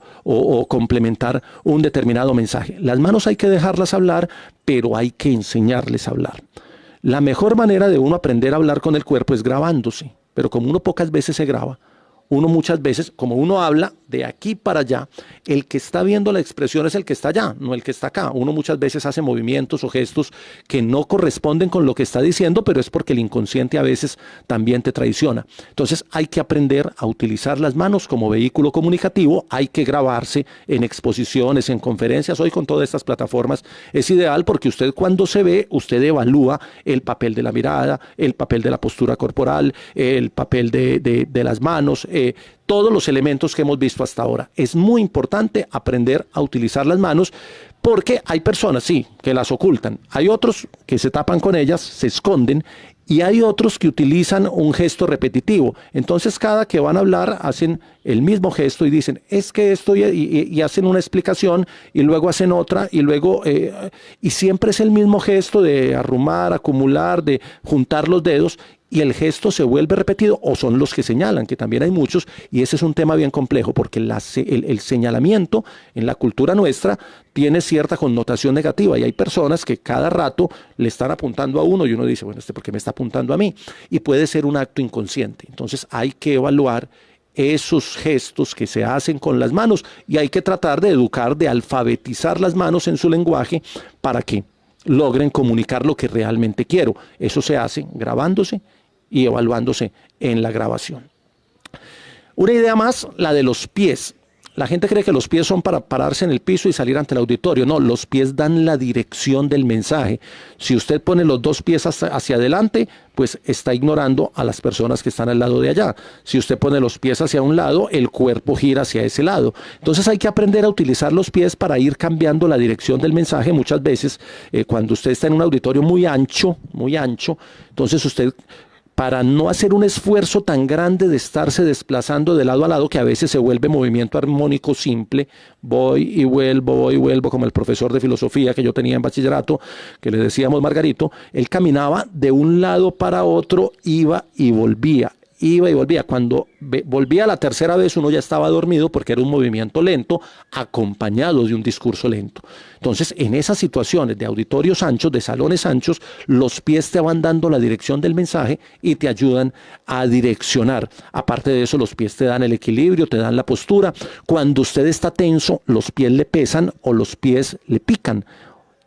complementar un determinado mensaje. Las manos hay que dejarlas hablar, pero hay que enseñarles a hablar. La mejor manera de uno aprender a hablar con el cuerpo es grabándose, pero como uno pocas veces se graba, uno muchas veces, como uno habla de aquí para allá, el que está viendo la expresión es el que está allá, no el que está acá. Uno muchas veces hace movimientos o gestos que no corresponden con lo que está diciendo, pero es porque el inconsciente a veces también te traiciona. Entonces hay que aprender a utilizar las manos como vehículo comunicativo, hay que grabarse en exposiciones, en conferencias. Hoy con todas estas plataformas es ideal porque usted cuando se ve, usted evalúa el papel de la mirada, el papel de la postura corporal, el papel de las manos, todos los elementos que hemos visto hasta ahora. Es muy importante aprender a utilizar las manos porque hay personas, sí, que las ocultan. Hay otros que se tapan con ellas, se esconden, y hay otros que utilizan un gesto repetitivo. Entonces cada que van a hablar hacen el mismo gesto y dicen, es que esto, y hacen una explicación y luego hacen otra y luego, y siempre es el mismo gesto de arrumar, acumular, de juntar los dedos, y el gesto se vuelve repetido, o son los que señalan, que también hay muchos, y ese es un tema bien complejo, porque el señalamiento en la cultura nuestra tiene cierta connotación negativa, y hay personas que cada rato le están apuntando a uno, y uno dice, bueno, ¿por qué me está apuntando a mí? Y puede ser un acto inconsciente. Entonces hay que evaluar esos gestos que se hacen con las manos, y hay que tratar de educar, de alfabetizar las manos en su lenguaje para que logren comunicar lo que realmente quiero. Eso se hace grabándose y evaluándose en la grabación. Una idea más, la de los pies. La gente cree que los pies son para pararse en el piso y salir ante el auditorio. No, los pies dan la dirección del mensaje. Si usted pone los dos pies hacia adelante, pues está ignorando a las personas que están al lado de allá. Si usted pone los pies hacia un lado, el cuerpo gira hacia ese lado. Entonces hay que aprender a utilizar los pies para ir cambiando la dirección del mensaje. Muchas veces, cuando usted está en un auditorio muy ancho, entonces usted, para no hacer un esfuerzo tan grande de estarse desplazando de lado a lado, que a veces se vuelve movimiento armónico simple, voy y vuelvo, como el profesor de filosofía que yo tenía en bachillerato, que le decíamos Margarito, él caminaba de un lado para otro, iba y volvía. Cuando volvía la tercera vez, uno ya estaba dormido porque era un movimiento lento acompañado de un discurso lento. Entonces, en esas situaciones de auditorios anchos, de salones anchos, los pies te van dando la dirección del mensaje y te ayudan a direccionar. Aparte de eso, los pies te dan el equilibrio, te dan la postura. Cuando usted está tenso, los pies le pesan o los pies le pican.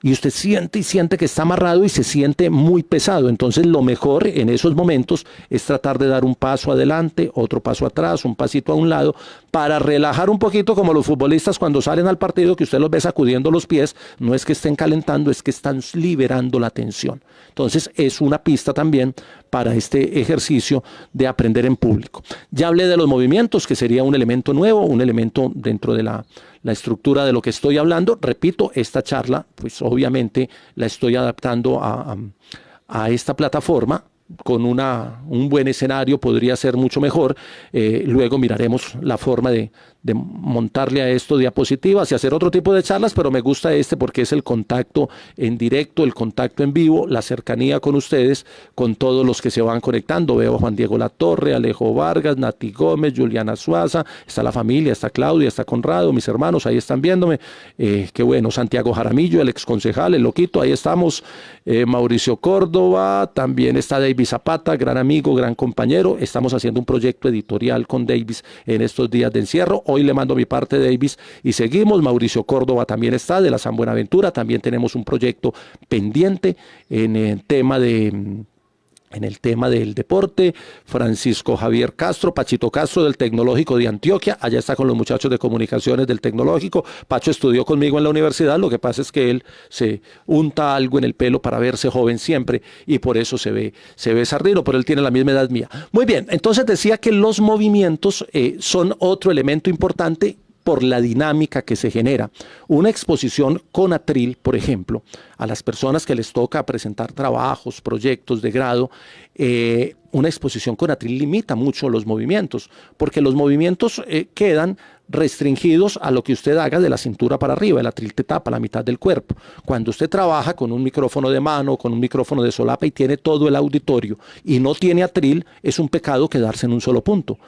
Y usted siente que está amarrado y se siente muy pesado. Entonces lo mejor en esos momentos es tratar de dar un paso adelante, otro paso atrás, un pasito a un lado, para relajar un poquito, como los futbolistas cuando salen al partido, que usted los ve sacudiendo los pies. No es que estén calentando, es que están liberando la tensión. Entonces es una pista también para este ejercicio de aprender en público. Ya hablé de los movimientos, que sería un elemento nuevo, un elemento dentro de la estructura de lo que estoy hablando. Repito, esta charla, pues obviamente la estoy adaptando a esta plataforma. Con un buen escenario podría ser mucho mejor. Luego miraremos la forma de montarle a esto diapositivas y hacer otro tipo de charlas, pero me gusta porque es el contacto en directo, el contacto en vivo, la cercanía con ustedes, con todos los que se van conectando. Veo a Juan Diego Latorre, Alejo Vargas, Nati Gómez, Juliana Suaza, está la familia, está Claudia, está Conrado, mis hermanos, ahí están viéndome. Qué bueno, Santiago Jaramillo, el exconcejal, el loquito, ahí estamos. Mauricio Córdoba, también está Davis Zapata, gran amigo, gran compañero. Estamos haciendo un proyecto editorial con Davis en estos días de encierro. Hoy le mando mi parte, Davis, y seguimos. Mauricio Córdoba también está, de la San Buenaventura. También tenemos un proyecto pendiente en el tema del deporte. Francisco Javier Castro, Pachito Castro del Tecnológico de Antioquia, allá está con los muchachos de comunicaciones del Tecnológico. Pacho estudió conmigo en la universidad, lo que pasa es que él se unta algo en el pelo para verse joven siempre y por eso se ve sardino, pero él tiene la misma edad mía. Muy bien, entonces decía que los movimientos son otro elemento importante por la dinámica que se genera. Una exposición con atril, por ejemplo, a las personas que les toca presentar trabajos, proyectos de grado, una exposición con atril limita mucho los movimientos, porque los movimientos quedan restringidos a lo que usted haga de la cintura para arriba. El atril te tapa la mitad del cuerpo. Cuando usted trabaja con un micrófono de mano, con un micrófono de solapa y tiene todo el auditorio y no tiene atril, es un pecado quedarse en un solo punto.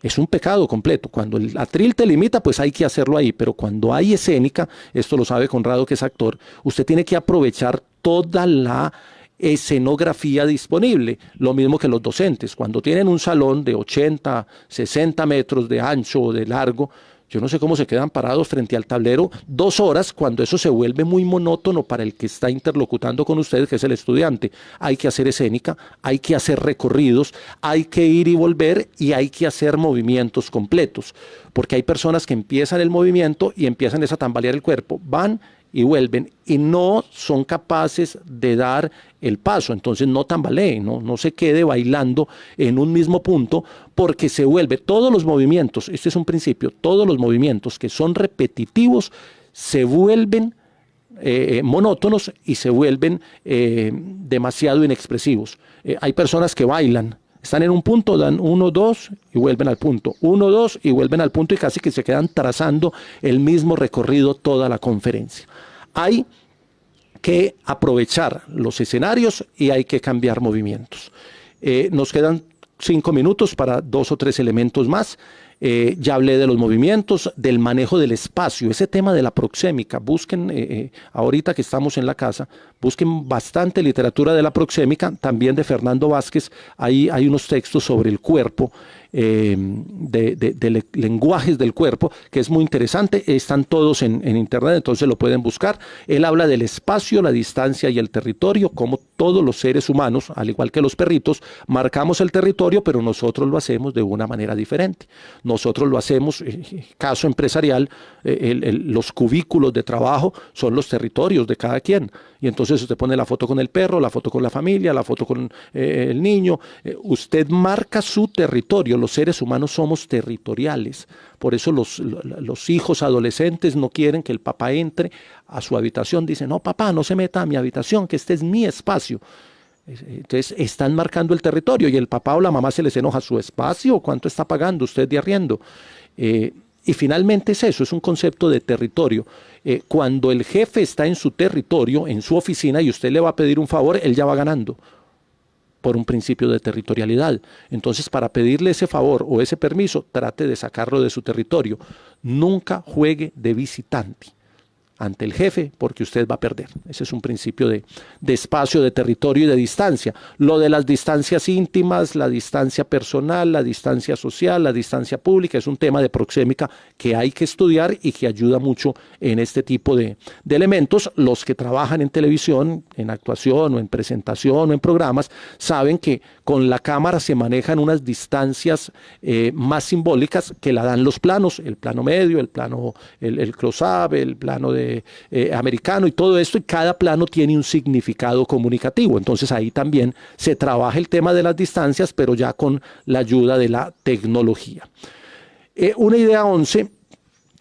Es un pecado completo. Cuando el atril te limita, pues hay que hacerlo ahí. Pero cuando hay escénica, esto lo sabe Conrado, que es actor, usted tiene que aprovechar toda la escenografía disponible. Lo mismo que los docentes, cuando tienen un salón de 80, 60 metros de ancho o de largo, yo no sé cómo se quedan parados frente al tablero 2 horas cuando eso se vuelve muy monótono para el que está interlocutando con ustedes, que es el estudiante. Hay que hacer escénica, hay que hacer recorridos, hay que ir y volver y hay que hacer movimientos completos. Porque hay personas que empiezan el movimiento y empiezan a tambalear el cuerpo, van y vuelven y no son capaces de dar el paso. Entonces no tambaleen, no se quede bailando en un mismo punto, porque se vuelve todos los movimientos, este es un principio, todos los movimientos que son repetitivos se vuelven monótonos y se vuelven demasiado inexpresivos. Hay personas que bailan, están en un punto, dan 1, 2 y vuelven al punto, 1, 2 y vuelven al punto y casi que se quedan trazando el mismo recorrido toda la conferencia. Hay que aprovechar los escenarios y hay que cambiar movimientos. Nos quedan 5 minutos para 2 o 3 elementos más. Ya hablé de los movimientos, del manejo del espacio, ese tema de la proxémica. Busquen, ahorita que estamos en la casa, busquen bastante literatura de la proxémica, también de Fernando Vázquez. Ahí hay unos textos sobre el cuerpo, de lenguajes del cuerpo, que es muy interesante. Están todos en internet, entonces lo pueden buscar. Él habla del espacio, la distancia y el territorio, como todos los seres humanos, al igual que los perritos, marcamos el territorio, pero nosotros lo hacemos de una manera diferente. Nosotros lo hacemos, caso empresarial, los cubículos de trabajo son los territorios de cada quien. Y entonces usted pone la foto con el perro, la foto con la familia, la foto con el niño. Usted marca su territorio. Los seres humanos somos territoriales. Por eso los hijos adolescentes no quieren que el papá entre a su habitación. Dicen, no, papá, no se meta a mi habitación, que este es mi espacio. Entonces están marcando el territorio y el papá o la mamá se les enoja. ¿Su espacio? ¿Cuánto está pagando usted de arriendo? Y finalmente es eso, es un concepto de territorio. Cuando el jefe está en su territorio, en su oficina, y usted le va a pedir un favor, él ya va ganando por un principio de territorialidad. Entonces, para pedirle ese favor o ese permiso, trate de sacarlo de su territorio. Nunca juegue de visitante ante el jefe, porque usted va a perder. Ese es un principio de espacio, de territorio y de distancia. Lo de las distancias íntimas, la distancia personal, la distancia social, la distancia pública, es un tema de proxémica que hay que estudiar y que ayuda mucho en este tipo de elementos. Los que trabajan en televisión, en actuación o en presentación o en programas, saben que con la cámara se manejan unas distancias más simbólicas que la dan los planos, el plano medio, el plano, el close-up, el plano de americano y todo esto, y cada plano tiene un significado comunicativo. Entonces ahí también se trabaja el tema de las distancias, pero ya con la ayuda de la tecnología. Una idea 11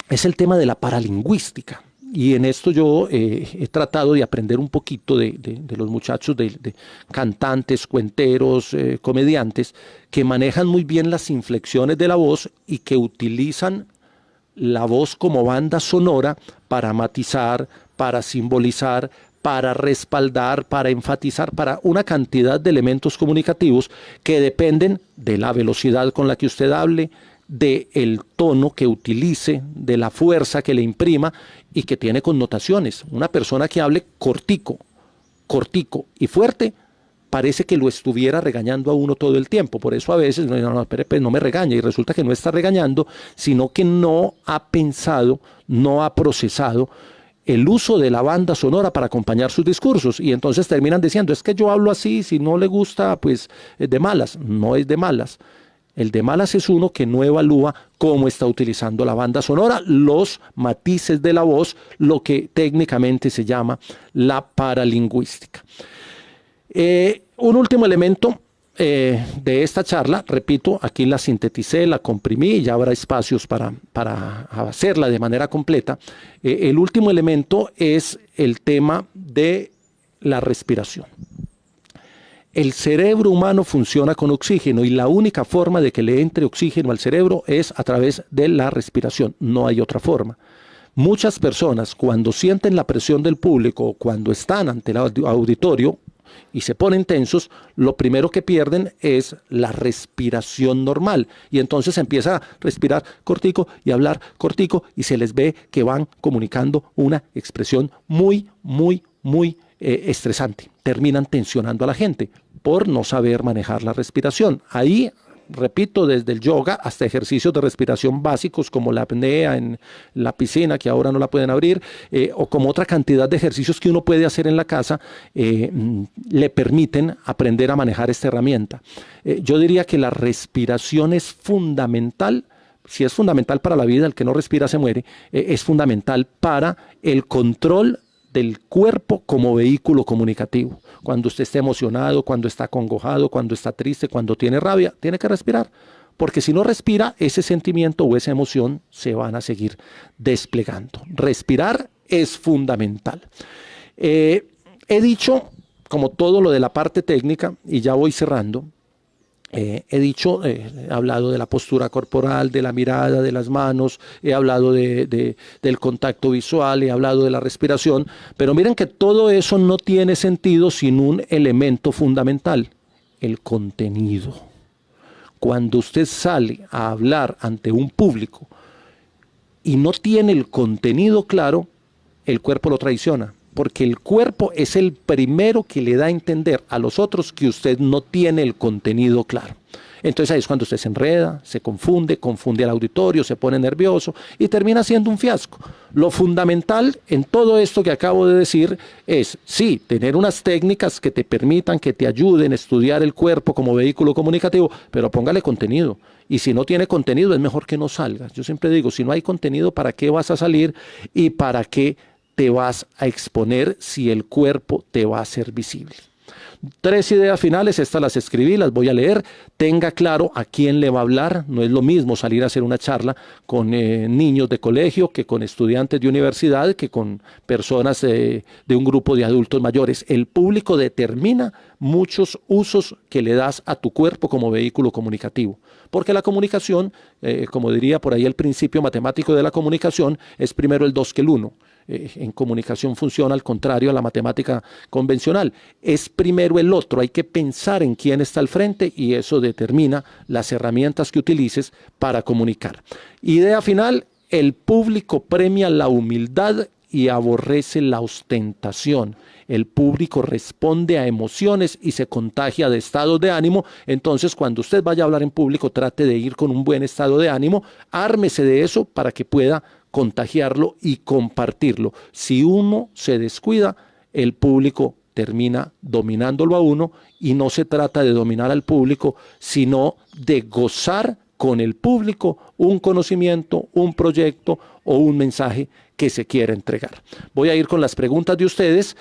es el tema de la paralingüística. Y en esto yo he tratado de aprender un poquito de los muchachos, de cantantes, cuenteros, comediantes, que manejan muy bien las inflexiones de la voz y que utilizan la voz como banda sonora para matizar, para simbolizar, para respaldar, para enfatizar, para una cantidad de elementos comunicativos que dependen de la velocidad con la que usted hable, del tono que utilice, de la fuerza que le imprima y que tiene connotaciones. Una persona que hable cortico y fuerte, parece que lo estuviera regañando a uno todo el tiempo. Por eso a veces, no me regaña, y resulta que no está regañando, sino que no ha pensado, no ha procesado el uso de la banda sonora para acompañar sus discursos, y entonces terminan diciendo, es que yo hablo así, si no le gusta, pues es de malas. No es de malas. El de malas es uno que no evalúa cómo está utilizando la banda sonora, los matices de la voz, lo que técnicamente se llama la paralingüística. Un último elemento de esta charla, repito, aquí la sinteticé, la comprimí y ya habrá espacios para hacerla de manera completa. El último elemento es el tema de la respiración. El cerebro humano funciona con oxígeno y la única forma de que le entre oxígeno al cerebro es a través de la respiración, no hay otra forma. Muchas personas, cuando sienten la presión del público o cuando están ante el auditorio y se ponen tensos, lo primero que pierden es la respiración normal. Y entonces empiezan a respirar cortico y hablar cortico y se les ve que van comunicando una expresión muy estresante. terminan tensionando a la gente por no saber manejar la respiración. Ahí, repito, desde el yoga hasta ejercicios de respiración básicos como la apnea en la piscina, que ahora no la pueden abrir, o como otra cantidad de ejercicios que uno puede hacer en la casa, le permiten aprender a manejar esta herramienta. Yo diría que la respiración es fundamental. Si es fundamental para la vida, el que no respira se muere, es fundamental para el control del cuerpo como vehículo comunicativo. Cuando usted esté emocionado, cuando está acongojado, cuando está triste, cuando tiene rabia, tiene que respirar. Porque si no respira, ese sentimiento o esa emoción se van a seguir desplegando. Respirar es fundamental. He dicho, como todo lo de la parte técnica, y ya voy cerrando, he hablado de la postura corporal, de la mirada, de las manos, he hablado del contacto visual, he hablado de la respiración, pero miren que todo eso no tiene sentido sin un elemento fundamental, el contenido. Cuando usted sale a hablar ante un público y no tiene el contenido claro, el cuerpo lo traiciona. Porque el cuerpo es el primero que le da a entender a los otros que usted no tiene el contenido claro. Entonces ahí es cuando usted se enreda, se confunde al auditorio, se pone nervioso y termina siendo un fiasco. Lo fundamental en todo esto que acabo de decir es, sí, tener unas técnicas que te permitan, que te ayuden a estudiar el cuerpo como vehículo comunicativo, pero póngale contenido. Y si no tiene contenido, es mejor que no salgas. Yo siempre digo, si no hay contenido, ¿para qué vas a salir y para qué te vas a exponer si el cuerpo te va a ser visible? 3 ideas finales, estas las escribí, las voy a leer. Tenga claro a quién le va a hablar. No es lo mismo salir a hacer una charla con niños de colegio que con estudiantes de universidad, que con personas de un grupo de adultos mayores. El público determina muchos usos que le das a tu cuerpo como vehículo comunicativo. Porque la comunicación, como diría por ahí el principio matemático de la comunicación, es primero el 2 que el 1. En comunicación funciona al contrario a la matemática convencional. Es primero el otro, hay que pensar en quién está al frente y eso determina las herramientas que utilices para comunicar. Idea final, el público premia la humildad y aborrece la ostentación. El público responde a emociones y se contagia de estados de ánimo. Entonces, cuando usted vaya a hablar en público, trate de ir con un buen estado de ánimo, ármese de eso para que pueda contagiarlo y compartirlo. Si uno se descuida, el público termina dominándolo a uno y no se trata de dominar al público, sino de gozar con el público un conocimiento, un proyecto o un mensaje que se quiere entregar. Voy a ir con las preguntas de ustedes,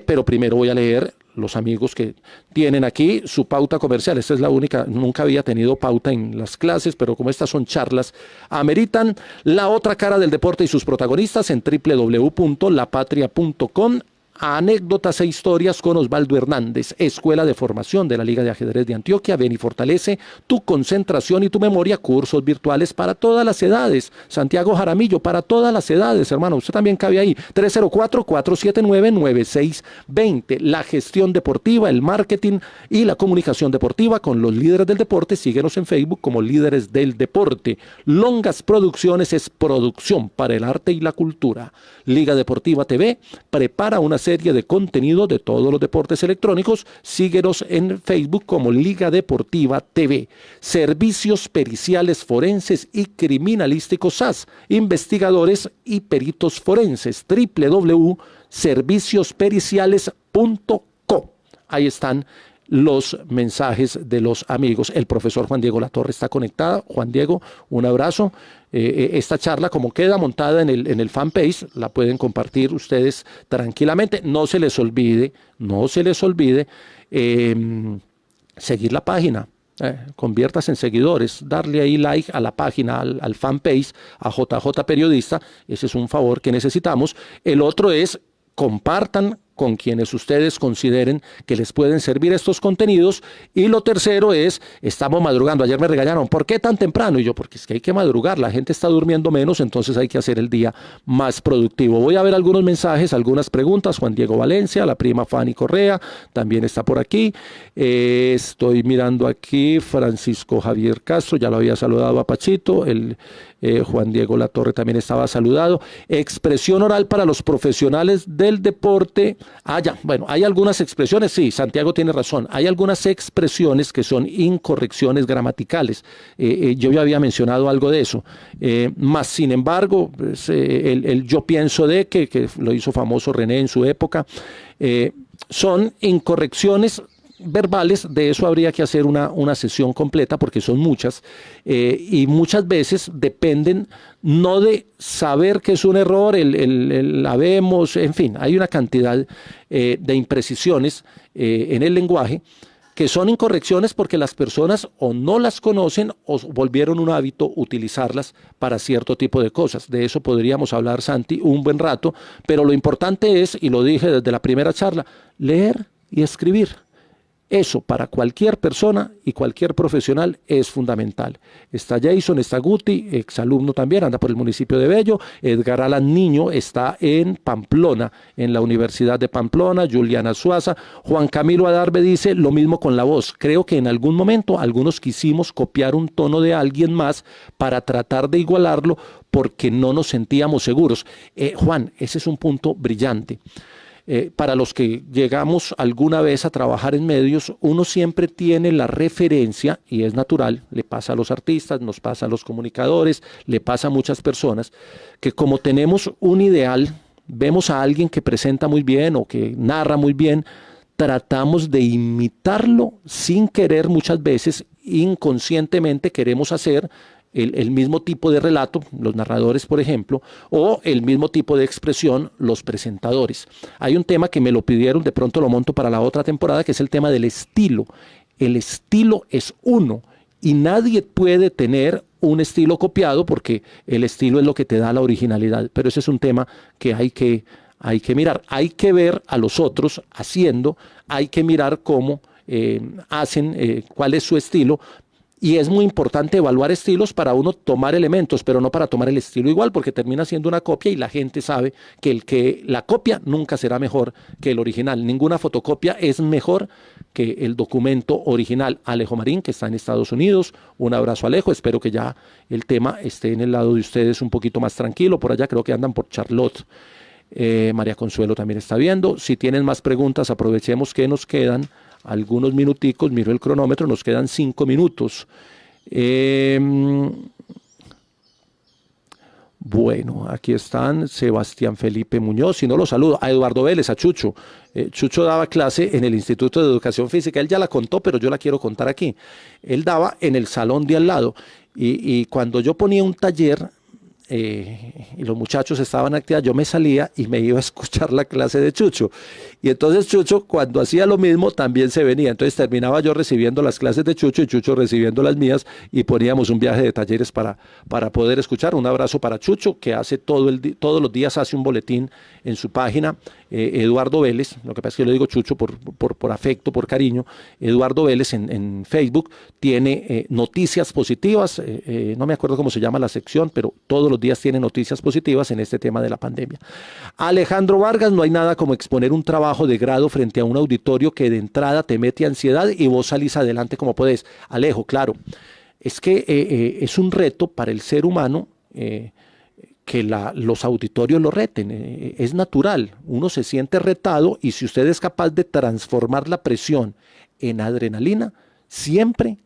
pero primero voy a leer los amigos que tienen aquí su pauta comercial. Esta es la única, nunca había tenido pauta en las clases, pero como estas son charlas, ameritan la otra cara del deporte y sus protagonistas en www.lapatria.com. Anécdotas e historias con Osvaldo Hernández, Escuela de Formación de la Liga de Ajedrez de Antioquia. Ven y fortalece tu concentración y tu memoria. Cursos virtuales para todas las edades. Santiago Jaramillo, para todas las edades, hermano. Usted también cabe ahí. 304-479-9620. La gestión deportiva, el marketing y la comunicación deportiva con los líderes del deporte. Síguenos en Facebook como Líderes del Deporte. Longas Producciones es producción para el arte y la cultura. Liga Deportiva TV prepara una serie de contenido de todos los deportes electrónicos. Síguenos en Facebook como Liga Deportiva TV. Servicios periciales forenses y criminalísticos SAS. Investigadores y peritos forenses. www.serviciospericiales.co. Ahí están los mensajes de los amigos. El profesor Juan Diego Latorre está conectado. Juan Diego, un abrazo. Esta charla, como queda montada en el fanpage, la pueden compartir ustedes tranquilamente. No se les olvide seguir la página. Conviértase en seguidores, darle ahí like a la página, al fanpage, a JJ Periodista. Ese es un favor que necesitamos. El otro es compartan con quienes ustedes consideren que les pueden servir estos contenidos. Y lo tercero es, estamos madrugando. Ayer me regañaron, ¿por qué tan temprano? Y yo, porque es que hay que madrugar, la gente está durmiendo menos, entonces hay que hacer el día más productivo. Voy a ver algunos mensajes, algunas preguntas. Juan Diego Valencia, la prima Fanny Correa, también está por aquí. Estoy mirando aquí, Francisco Javier Castro, ya lo había saludado a Pachito, Juan Diego Latorre también estaba saludado. Expresión oral para los profesionales del deporte. Ya, bueno, hay algunas expresiones, sí, Santiago tiene razón, hay algunas expresiones que son incorrecciones gramaticales. Yo ya había mencionado algo de eso. Más sin embargo, pues, el yo pienso de que lo hizo famoso René en su época, son incorrecciones verbales. De eso habría que hacer una sesión completa porque son muchas, y muchas veces dependen no de saber que es un error, el habemos, en fin, hay una cantidad de imprecisiones en el lenguaje que son incorrecciones porque las personas o no las conocen o volvieron un hábito utilizarlas para cierto tipo de cosas. De eso podríamos hablar, Santi, un buen rato, pero lo importante es, y lo dije desde la primera charla, leer y escribir. Eso para cualquier persona y cualquier profesional es fundamental. Está Jason, está Guti, exalumno también, anda por el municipio de Bello. Edgar Alan Niño está en Pamplona, en la Universidad de Pamplona. Juliana Suaza. Juan Camilo Adarve dice lo mismo con la voz. Creo que en algún momento algunos quisimos copiar un tono de alguien más para tratar de igualarlo porque no nos sentíamos seguros. Juan, ese es un punto brillante. Para los que llegamos alguna vez a trabajar en medios, uno siempre tiene la referencia, y es natural, le pasa a los artistas, nos pasa a los comunicadores, le pasa a muchas personas, que como tenemos un ideal, vemos a alguien que presenta muy bien o que narra muy bien, tratamos de imitarlo sin querer, muchas veces inconscientemente queremos hacer el mismo tipo de relato, los narradores, por ejemplo, o el mismo tipo de expresión, los presentadores. Hay un tema que me lo pidieron, de pronto lo monto para la otra temporada, que es el tema del estilo. El estilo es uno y nadie puede tener un estilo copiado porque el estilo es lo que te da la originalidad. Pero ese es un tema que hay que mirar. Hay que ver a los otros haciendo, hay que mirar cómo hacen, cuál es su estilo. Y es muy importante evaluar estilos para uno tomar elementos, pero no para tomar el estilo igual, porque termina siendo una copia y la gente sabe que el que la copia nunca será mejor que el original. Ninguna fotocopia es mejor que el documento original. Alejo Marín, que está en Estados Unidos, un abrazo, Alejo. Espero que ya el tema esté en el lado de ustedes un poquito más tranquilo. Por allá creo que andan por Charlotte. María Consuelo también está viendo. Si tienen más preguntas, aprovechemos que nos quedan algunos minuticos. Miro el cronómetro, nos quedan 5 minutos. Bueno, aquí están Sebastián Felipe Muñoz, si no lo saludo, a Eduardo Vélez, a Chucho. Chucho daba clase en el Instituto de Educación Física, él ya la contó, pero yo la quiero contar aquí. Él daba en el salón de al lado y cuando yo ponía un taller, y los muchachos estaban en actividad, yo me salía y me iba a escuchar la clase de Chucho. Y entonces Chucho, cuando hacía lo mismo, también se venía. Entonces terminaba yo recibiendo las clases de Chucho y Chucho recibiendo las mías y poníamos un viaje de talleres para poder escuchar. Un abrazo para Chucho, que hace todos los días hace un boletín en su página. Eduardo Vélez, lo que pasa es que yo le digo Chucho por afecto, por cariño. Eduardo Vélez en Facebook tiene noticias positivas, no me acuerdo cómo se llama la sección, pero todos los días tiene noticias positivas en este tema de la pandemia. Alejandro Vargas, no hay nada como exponer un trabajo de grado frente a un auditorio que de entrada te mete ansiedad y vos salís adelante como podés. Alejo, claro, es que es un reto para el ser humano que los auditorios lo reten, es natural, uno se siente retado y si usted es capaz de transformar la presión en adrenalina, siempre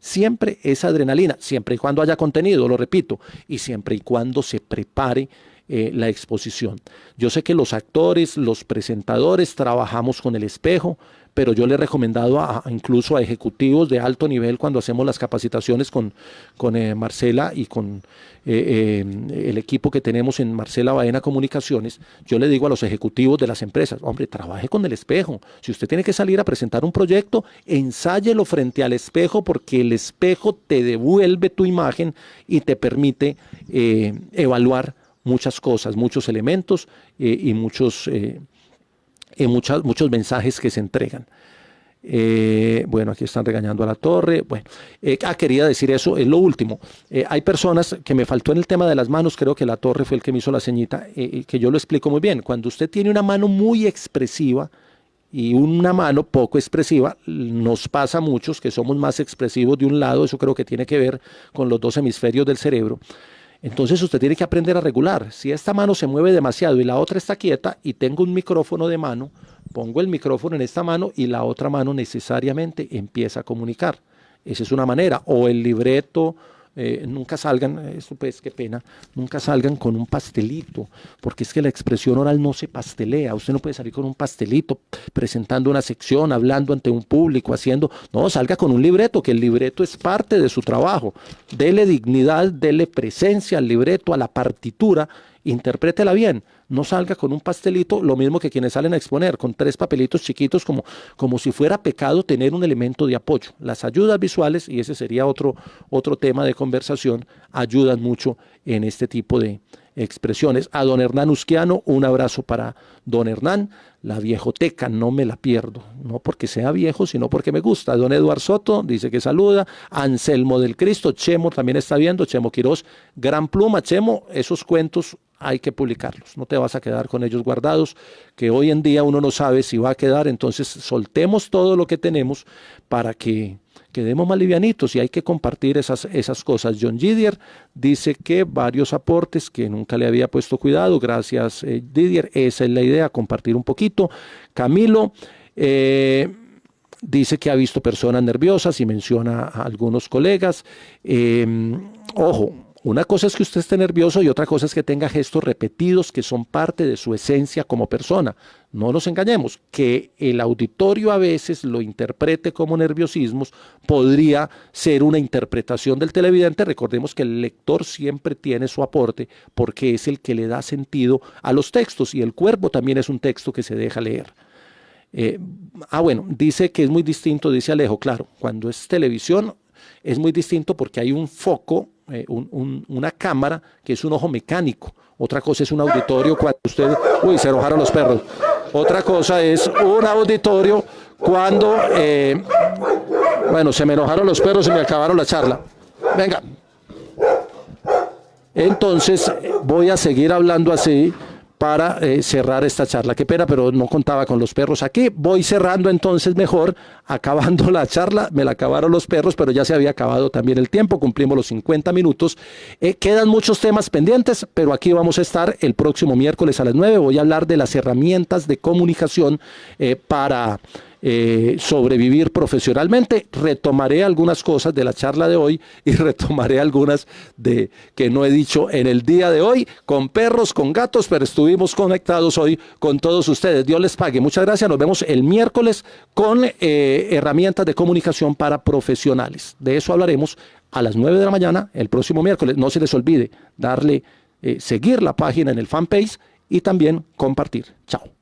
es adrenalina, siempre y cuando haya contenido, lo repito, y siempre y cuando se prepare la exposición. Yo sé que los actores, los presentadores trabajamos con el espejo, pero yo le he recomendado incluso a ejecutivos de alto nivel cuando hacemos las capacitaciones con Marcela y con el equipo que tenemos en Marcela Baena Comunicaciones, yo le digo a los ejecutivos de las empresas, hombre, trabaje con el espejo. Si usted tiene que salir a presentar un proyecto, ensáyelo frente al espejo porque el espejo te devuelve tu imagen y te permite evaluar muchas cosas, muchos elementos y muchos mensajes que se entregan. Bueno, aquí están regañando a la torre. Bueno, quería decir eso, es lo último. Hay personas que me faltó en el tema de las manos, creo que la torre fue el que me hizo la ceñita, que yo lo explico muy bien. Cuando usted tiene una mano muy expresiva y una mano poco expresiva, nos pasa a muchos que somos más expresivos de un lado, eso creo que tiene que ver con los dos hemisferios del cerebro. Entonces usted tiene que aprender a regular. Si esta mano se mueve demasiado y la otra está quieta y tengo un micrófono de mano, pongo el micrófono en esta mano y la otra mano necesariamente empieza a comunicar. Esa es una manera. O el libreto, nunca salgan, esto pues qué pena, nunca salgan con un pastelito, porque es que la expresión oral no se pastelea. Usted no puede salir con un pastelito presentando una sección, hablando ante un público, haciendo, no, salga con un libreto, que el libreto es parte de su trabajo. Dele dignidad, dele presencia al libreto, a la partitura, interprétela bien. No salga con un pastelito, lo mismo que quienes salen a exponer, con 3 papelitos chiquitos, como si fuera pecado tener un elemento de apoyo. Las ayudas visuales, y ese sería otro tema de conversación, ayudan mucho en este tipo de expresiones. A don Hernán Usquiano, un abrazo para don Hernán. La viejoteca, no me la pierdo, no porque sea viejo, sino porque me gusta. Don Eduardo Soto dice que saluda. Anselmo del Cristo, Chemo también está viendo. Chemo Quirós, gran pluma. Chemo, esos cuentos hay que publicarlos, no te vas a quedar con ellos guardados, que hoy en día uno no sabe si va a quedar. Entonces soltemos todo lo que tenemos para que quedemos más livianitos, y hay que compartir esas cosas. John Didier dice que varios aportes, que nunca le había puesto cuidado. Gracias, Didier, esa es la idea, compartir un poquito. Camilo dice que ha visto personas nerviosas y menciona a algunos colegas. Ojo, una cosa es que usted esté nervioso y otra cosa es que tenga gestos repetidos que son parte de su esencia como persona. No nos engañemos, que el auditorio a veces lo interprete como nerviosismos podría ser una interpretación del televidente. Recordemos que el lector siempre tiene su aporte porque es el que le da sentido a los textos, y el cuerpo también es un texto que se deja leer. Bueno, dice que es muy distinto, dice Alejo, claro, cuando es televisión es muy distinto porque hay un foco, una cámara que es un ojo mecánico. Otra cosa es un auditorio cuando usted... Uy, se enojaron los perros. Otra cosa es un auditorio cuando... bueno, se me enojaron los perros y me acabaron la charla. Venga. Entonces voy a seguir hablando así para cerrar esta charla. Qué pena, pero no contaba con los perros aquí. Voy cerrando entonces mejor, acabando la charla. Me la acabaron los perros, pero ya se había acabado también el tiempo. Cumplimos los 50 minutos. Quedan muchos temas pendientes, pero aquí vamos a estar el próximo miércoles a las 9. Voy a hablar de las herramientas de comunicación para sobrevivir profesionalmente. Retomaré algunas cosas de la charla de hoy y retomaré algunas que no he dicho en el día de hoy, con perros, con gatos, pero estuvimos conectados hoy con todos ustedes. Dios les pague. Muchas gracias. Nos vemos el miércoles con herramientas de comunicación para profesionales. De eso hablaremos a las 9 de la mañana el próximo miércoles. No se les olvide darle seguir la página en el fanpage y también compartir. Chao.